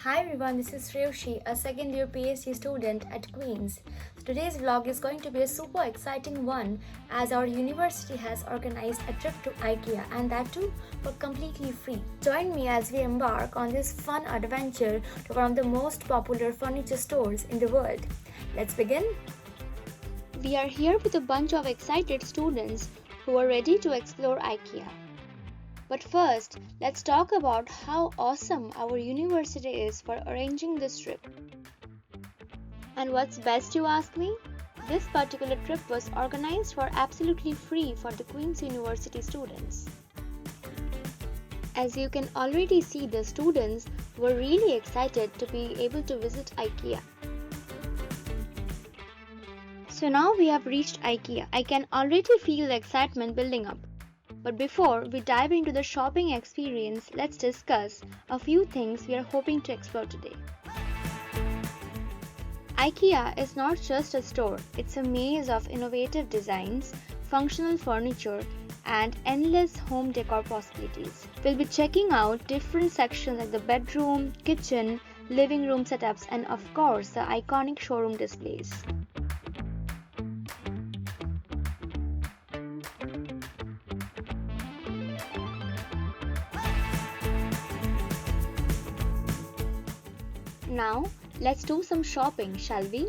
Hi everyone, this is Sreyashi, a second year PhD student at Queen's. Today's vlog is going to be a super exciting one as our university has organized a trip to IKEA and that too for completely free. Join me as we embark on this fun adventure to one of the most popular furniture stores in the world. Let's begin. We are here with a bunch of excited students who are ready to explore IKEA. But first, let's talk about how awesome our university is for arranging this trip. And what's best, you ask me? This particular trip was organized for absolutely free for the Queen's University students. As you can already see, the students were really excited to be able to visit IKEA. So now we have reached IKEA. I can already feel the excitement building up. But before we dive into the shopping experience, let's discuss a few things we are hoping to explore today. IKEA is not just a store, it's a maze of innovative designs, functional furniture, and endless home decor possibilities. We'll be checking out different sections like the bedroom, kitchen, living room setups, and of course the iconic showroom displays. Now, let's do some shopping, shall we?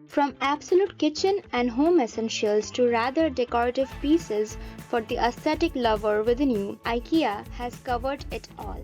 From absolute kitchen and home essentials to rather decorative pieces for the aesthetic lover within you, IKEA has covered it all.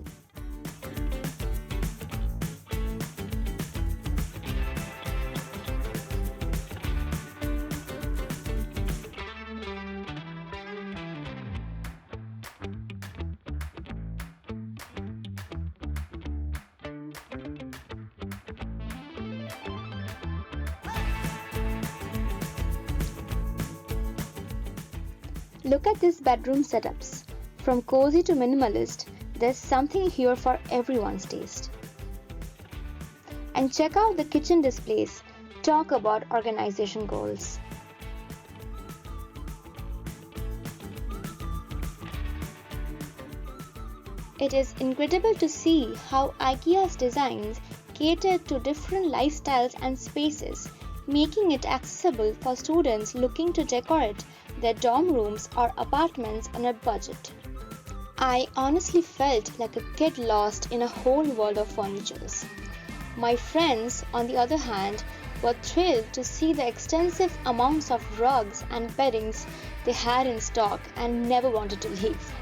Look at these bedroom setups. From cozy to minimalist, there's something here for everyone's taste. And check out the kitchen displays. Talk about organization goals. It is incredible to see how IKEA's designs cater to different lifestyles and spaces, making it accessible for students looking to decorate their dorm rooms or apartments on a budget. I honestly felt like a kid lost in a whole world of furnitures. My friends, on the other hand, were thrilled to see the extensive amounts of rugs and beddings they had in stock and never wanted to leave.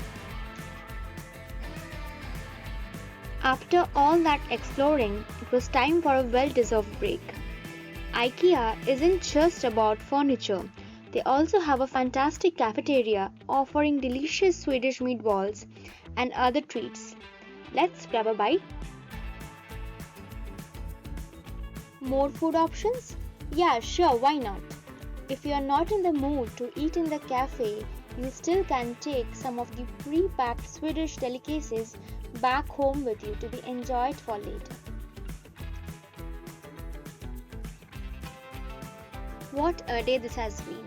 After all that exploring, it was time for a well-deserved break. IKEA isn't just about furniture. They also have a fantastic cafeteria offering delicious Swedish meatballs and other treats. Let's grab a bite. More food options? Yeah, sure, why not? If you are not in the mood to eat in the cafe, you still can take some of the pre-packed Swedish delicacies back home with you to be enjoyed for later. What a day this has been.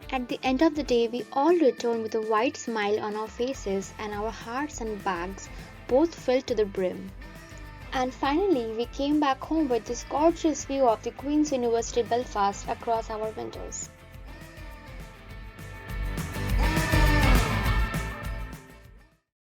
At the end of the day, we all return with a wide smile on our faces and our hearts and bags both filled to the brim. And finally, we came back home with this gorgeous view of the Queen's University Belfast across our windows.